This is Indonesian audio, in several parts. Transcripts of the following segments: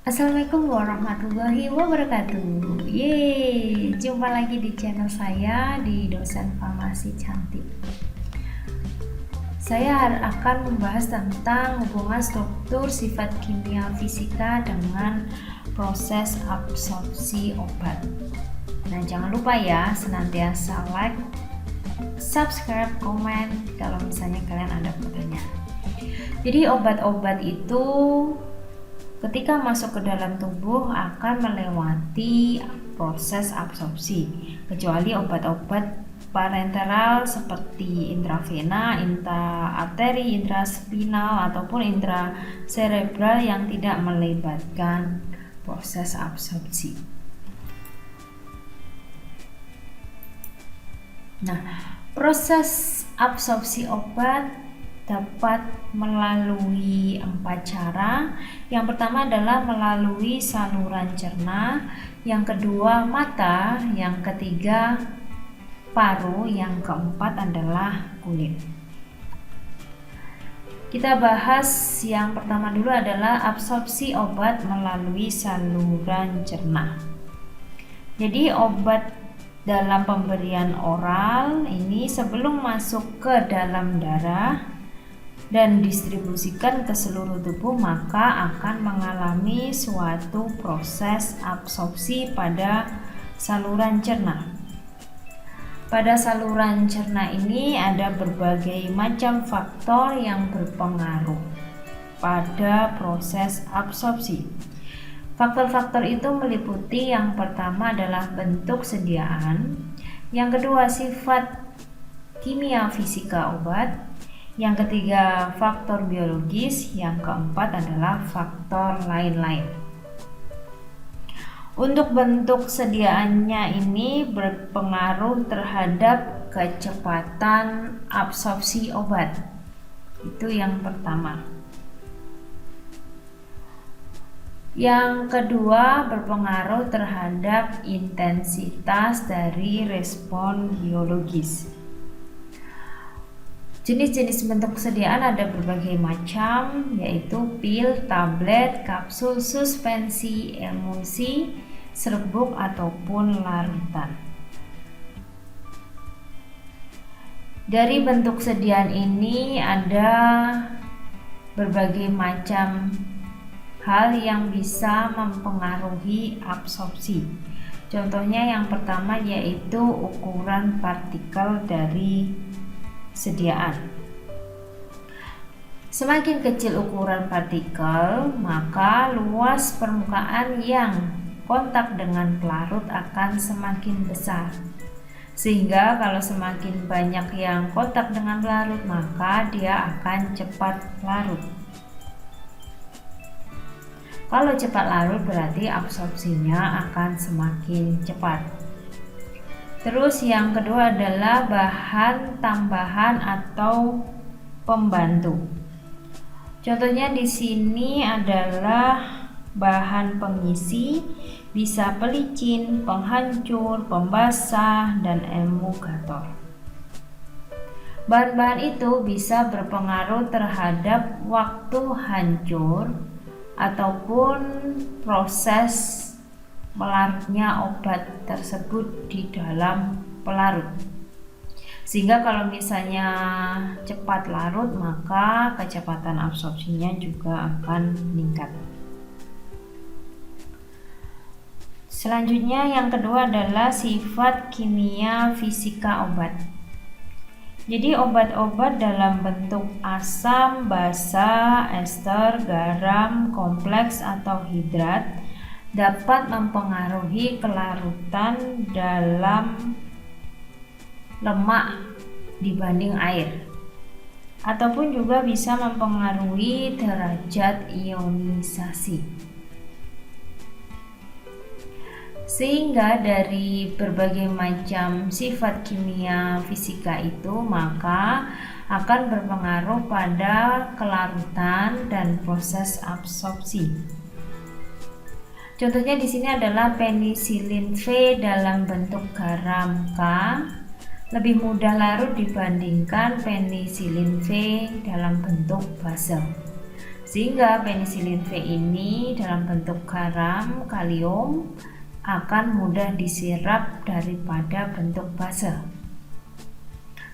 Assalamualaikum warahmatullahi wabarakatuh. Yeay, jumpa lagi di channel saya di Dosen Farmasi Cantik. Saya akan membahas tentang hubungan struktur sifat kimia fisika dengan proses absorpsi obat. Nah, jangan lupa ya, senantiasa like, subscribe, komen kalau misalnya kalian ada pertanyaan. Jadi obat-obat itu ketika masuk ke dalam tubuh akan melewati proses absorpsi, kecuali obat-obat parenteral seperti intravena, intraarteri, intraspinal ataupun intracerebral yang tidak melibatkan proses absorpsi. Nah, proses absorpsi obat dapat melalui 4 cara. Yang pertama adalah melalui saluran cerna, yang kedua mata, yang ketiga paru, yang keempat adalah kulit. Kita bahas yang pertama dulu adalah absorpsi obat melalui saluran cerna. Jadi obat dalam pemberian oral ini sebelum masuk ke dalam darah dan distribusikan ke seluruh tubuh maka akan mengalami suatu proses absorpsi pada saluran cerna. Pada saluran cerna ini ada berbagai macam faktor yang berpengaruh pada proses absorpsi. Faktor-faktor itu meliputi yang pertama adalah bentuk sediaan, yang kedua sifat kimia fisika obat, yang ketiga faktor biologis, yang keempat adalah faktor lain-lain. Untuk bentuk sediaannya ini berpengaruh terhadap kecepatan absorpsi obat. Itu yang pertama. Yang kedua berpengaruh terhadap intensitas dari respon biologis. Jenis-jenis bentuk kesediaan ada berbagai macam, yaitu pil, tablet, kapsul, suspensi, emulsi, serbuk, ataupun larutan. Dari bentuk sediaan ini ada berbagai macam hal yang bisa mempengaruhi absorpsi. Contohnya yang pertama yaitu ukuran partikel dari sediaan. Semakin kecil ukuran partikel, maka luas permukaan yang kontak dengan pelarut akan semakin besar. Sehingga kalau semakin banyak yang kontak dengan pelarut, maka dia akan cepat larut. Kalau cepat larut berarti absorpsinya akan semakin cepat. Terus yang kedua adalah bahan tambahan atau pembantu. Contohnya di sini adalah bahan pengisi, bisa pelicin, penghancur, pembasah, dan emulgator. Bahan-bahan itu bisa berpengaruh terhadap waktu hancur ataupun proses melarutnya obat tersebut di dalam pelarut. Sehingga kalau misalnya cepat larut, maka kecepatan absorpsinya juga akan meningkat. Selanjutnya yang kedua adalah sifat kimia fisika obat. Jadi obat-obat dalam bentuk asam, basa, ester, garam, kompleks atau hidrat dapat mempengaruhi kelarutan dalam lemak dibanding air, ataupun juga bisa mempengaruhi derajat ionisasi. Sehingga dari berbagai macam sifat kimia fisika itu maka akan berpengaruh pada kelarutan dan proses absorpsi. Contohnya di sini adalah penisilin V dalam bentuk garam K lebih mudah larut dibandingkan penisilin V dalam bentuk basa. Sehingga penisilin V ini dalam bentuk garam kalium akan mudah diserap daripada bentuk base.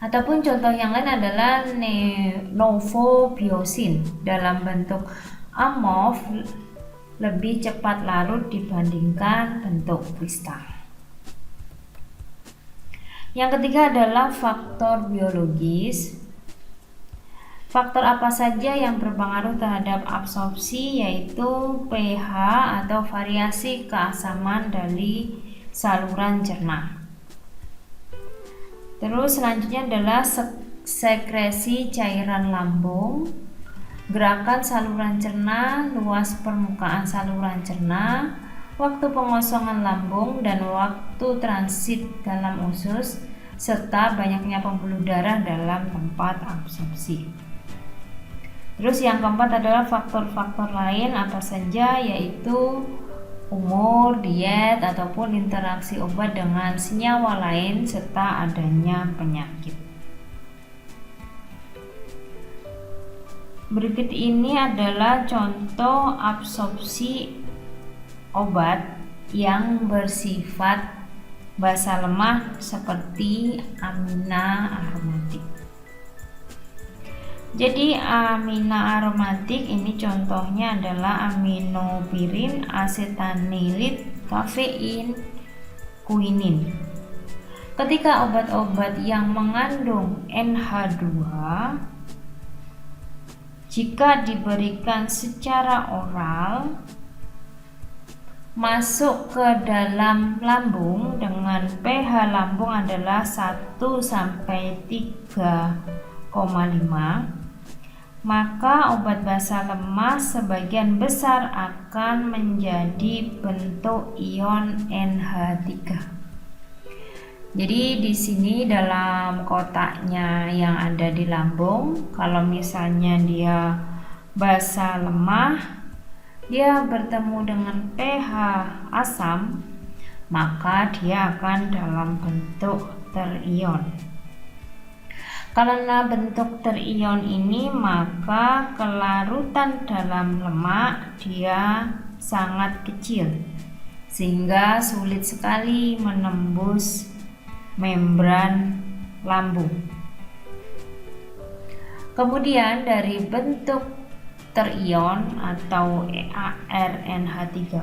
Ataupun contoh yang lain adalah novobiosin dalam bentuk amorf lebih cepat larut dibandingkan bentuk kristal. Yang ketiga adalah faktor biologis. Faktor apa saja yang berpengaruh terhadap absorpsi, yaitu pH atau variasi keasaman dari saluran cerna. Terus selanjutnya adalah sekresi cairan lambung, gerakan saluran cerna, luas permukaan saluran cerna, waktu pengosongan lambung dan waktu transit dalam usus, serta banyaknya pembuluh darah dalam tempat absorpsi. Terus yang keempat adalah faktor-faktor lain apa saja, yaitu umur, diet, ataupun interaksi obat dengan senyawa lain, serta adanya penyakit. Berikut ini adalah contoh absorpsi obat yang bersifat basa lemah seperti amina aromatik. Jadi amina aromatik ini contohnya adalah aminopirin, asetanilit, kafein, kuinin. Ketika obat-obat yang mengandung NH2 jika diberikan secara oral masuk ke dalam lambung dengan pH lambung adalah 1 sampai 3,5, maka obat basa lemah sebagian besar akan menjadi bentuk ion NH3. Jadi di sini dalam kotaknya yang ada di lambung, kalau misalnya dia basa lemah, dia bertemu dengan pH asam, maka dia akan dalam bentuk terion. Karena bentuk terion ini, maka kelarutan dalam lemak dia sangat kecil sehingga sulit sekali menembus membran lambung. Kemudian dari bentuk terion atau ARNH3+,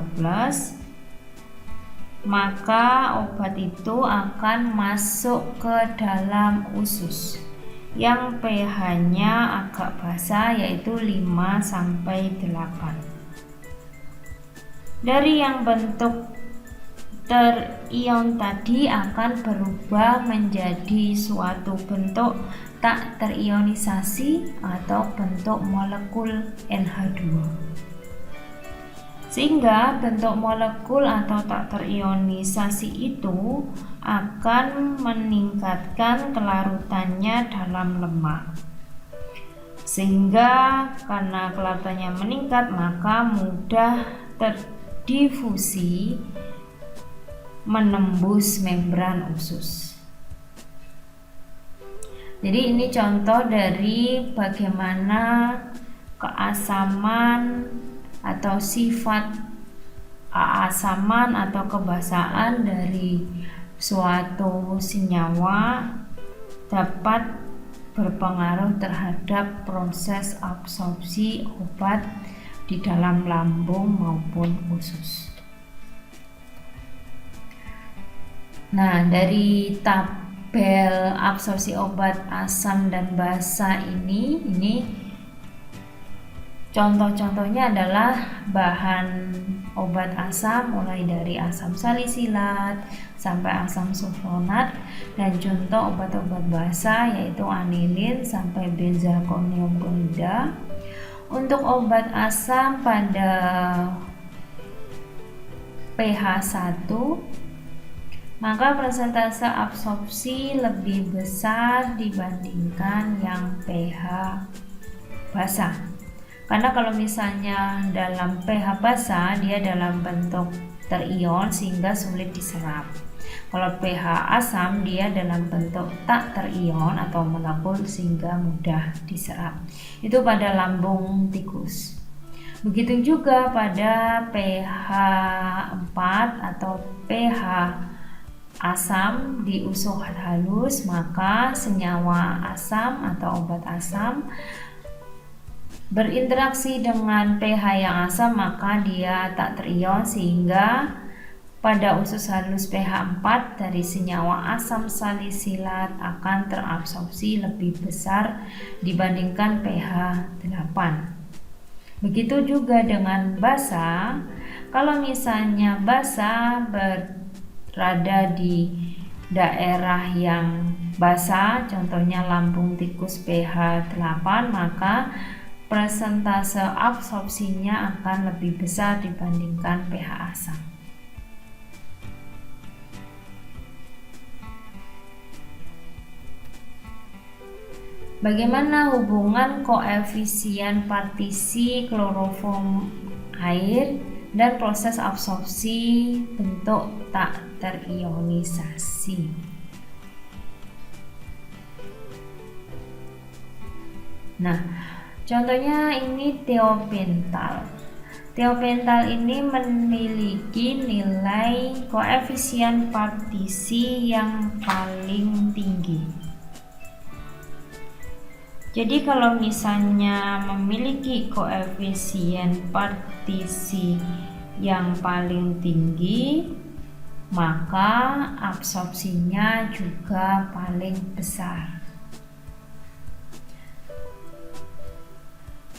maka obat itu akan masuk ke dalam usus yang pH-nya agak basa, yaitu 5 sampai 8. Dari yang bentuk terion tadi akan berubah menjadi suatu bentuk tak terionisasi atau bentuk molekul NH2. Sehingga bentuk molekul atau tak terionisasi itu akan meningkatkan kelarutannya dalam lemak. Sehingga karena kelarutannya meningkat, maka mudah terdifusi menembus membran usus. Jadi ini contoh dari bagaimana keasaman atau sifat keasaman atau kebasaan dari suatu senyawa dapat berpengaruh terhadap proses absorpsi obat di dalam lambung maupun usus. Nah, dari tabel absorpsi obat asam dan basa ini contoh-contohnya adalah bahan obat asam mulai dari asam salisilat sampai asam sulfonat, dan contoh obat-obat basa yaitu anilin sampai benzalkonium klorida. Untuk obat asam pada pH 1, maka persentase absorpsi lebih besar dibandingkan yang pH basa. Karena kalau misalnya dalam pH basa dia dalam bentuk terion sehingga sulit diserap. Kalau pH asam dia dalam bentuk tak terion atau molekul sehingga mudah diserap. Itu pada lambung tikus. Begitu juga pada pH 4 atau pH asam di usus halus, maka senyawa asam atau obat asam berinteraksi dengan pH yang asam, maka dia tak terion, sehingga pada usus halus pH 4 dari senyawa asam salisilat akan terabsorpsi lebih besar dibandingkan pH 8. Begitu juga dengan basa. Kalau misalnya basa berada di daerah yang basah, contohnya lambung tikus pH 8, maka persentase absorpsinya akan lebih besar dibandingkan pH asam. Bagaimana hubungan koefisien partisi kloroform air dan proses absorpsi bentuk tak terionisasi? Nah, contohnya ini tiopental. Tiopental ini memiliki nilai koefisien partisi yang paling tinggi. Jadi kalau misalnya memiliki koefisien partisi yang paling tinggi, maka absorpsinya juga paling besar.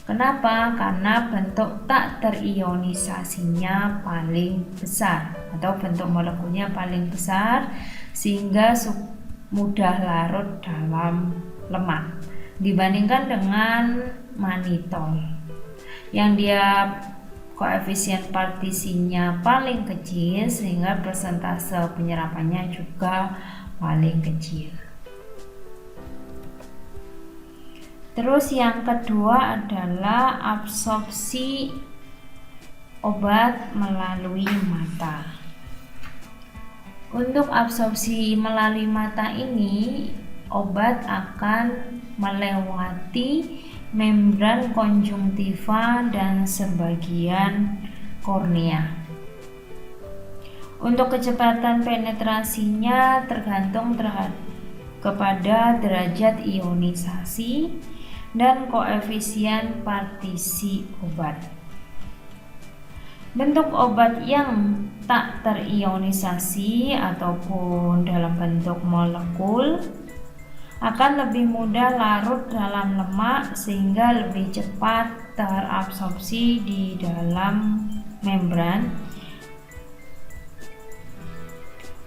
Kenapa? Karena bentuk tak terionisasinya paling besar atau bentuk molekulnya paling besar, sehingga mudah larut dalam lemak dibandingkan dengan manitol yang dia koefisien partisinya paling kecil, sehingga persentase penyerapannya juga paling kecil. Terus yang kedua adalah absorpsi obat melalui mata. Untuk absorpsi melalui mata ini, obat akan melewati membran konjungtiva dan sebagian kornea. Untuk kecepatan penetrasinya tergantung kepada derajat ionisasi dan koefisien partisi obat. Bentuk obat yang tak terionisasi ataupun dalam bentuk molekul akan lebih mudah larut dalam lemak, sehingga lebih cepat terabsorpsi di dalam membran.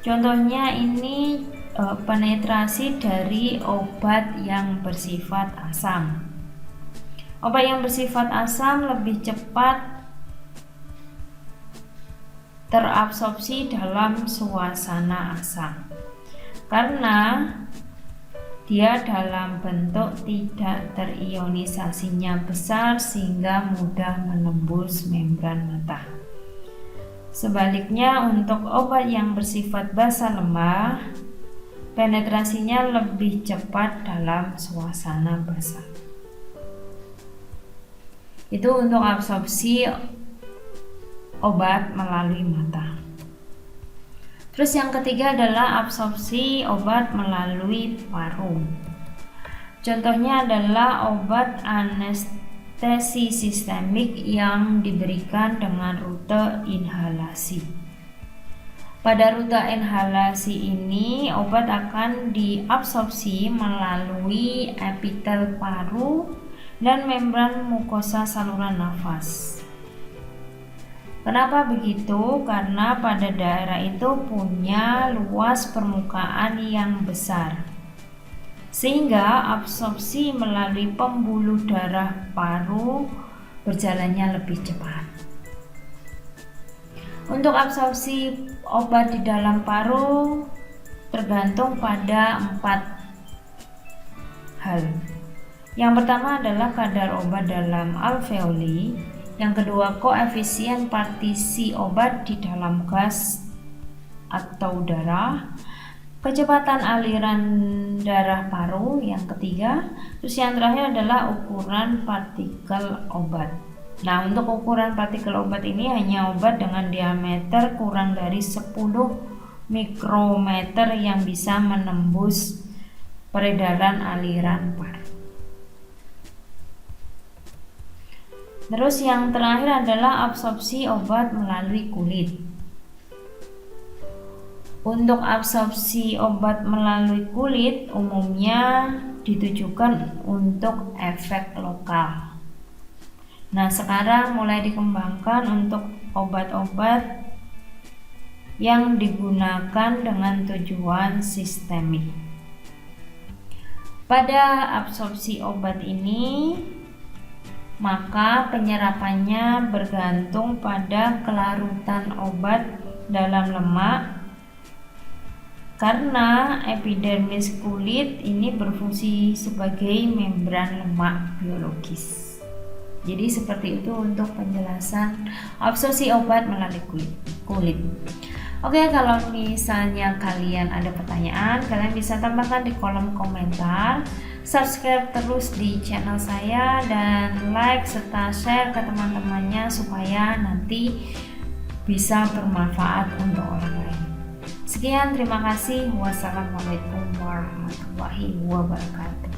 Contohnya ini penetrasi dari obat yang bersifat asam. Obat yang bersifat asam lebih cepat terabsorpsi dalam suasana asam karena dia dalam bentuk tidak terionisasinya besar, sehingga mudah menembus membran mata. Sebaliknya, untuk obat yang bersifat basa lemah, penetrasinya lebih cepat dalam suasana basah. Itu untuk absorpsi obat melalui mata. Terus yang ketiga adalah absorpsi obat melalui paru. Contohnya adalah obat anestesi sistemik yang diberikan dengan rute inhalasi. Pada rute inhalasi ini, obat akan diabsorpsi melalui epitel paru dan membran mukosa saluran nafas. Kenapa begitu? Karena pada daerah itu punya luas permukaan yang besar, sehingga absorpsi melalui pembuluh darah paru berjalannya lebih cepat. Untuk absorpsi obat di dalam paru tergantung pada 4 hal. Yang pertama adalah kadar obat dalam alveoli. Yang kedua, koefisien partisi obat di dalam gas atau darah, kecepatan aliran darah paru. Yang ketiga, terus yang terakhir adalah ukuran partikel obat. Nah, untuk ukuran partikel obat ini hanya obat dengan diameter kurang dari 10 mikrometer yang bisa menembus peredaran aliran paru. Terus yang terakhir adalah absorpsi obat melalui kulit. Untuk absorpsi obat melalui kulit umumnya ditujukan untuk efek lokal. Nah, sekarang mulai dikembangkan untuk obat-obat yang digunakan dengan tujuan sistemik. Pada absorpsi obat ini, maka penyerapannya bergantung pada kelarutan obat dalam lemak, karena epidermis kulit ini berfungsi sebagai membran lemak biologis. Jadi seperti itu untuk penjelasan absorpsi obat melalui kulit. Oke, kalau misalnya kalian ada pertanyaan, kalian bisa tambahkan di kolom komentar. Subscribe terus di channel saya dan like serta share ke teman-temannya supaya nanti bisa bermanfaat untuk orang lain. Sekian, terima kasih. Wassalamualaikum warahmatullahi wabarakatuh.